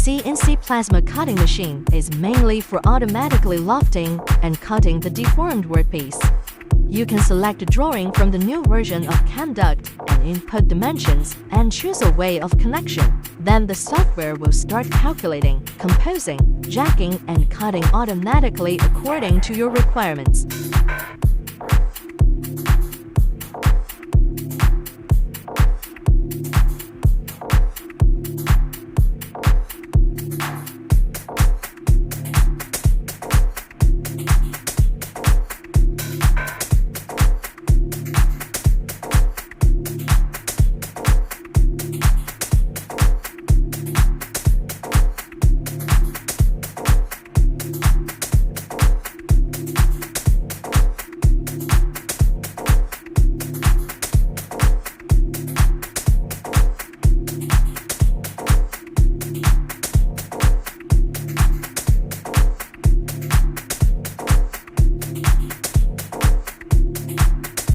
CNC Plasma cutting machine is mainly for automatically lofting and cutting the deformed workpiece. You can select a drawing from the new version of CAM DUCT and input dimensions and choose a way of connection. Then the software will start calculating, composing, jacking, and cutting automatically according to your requirements.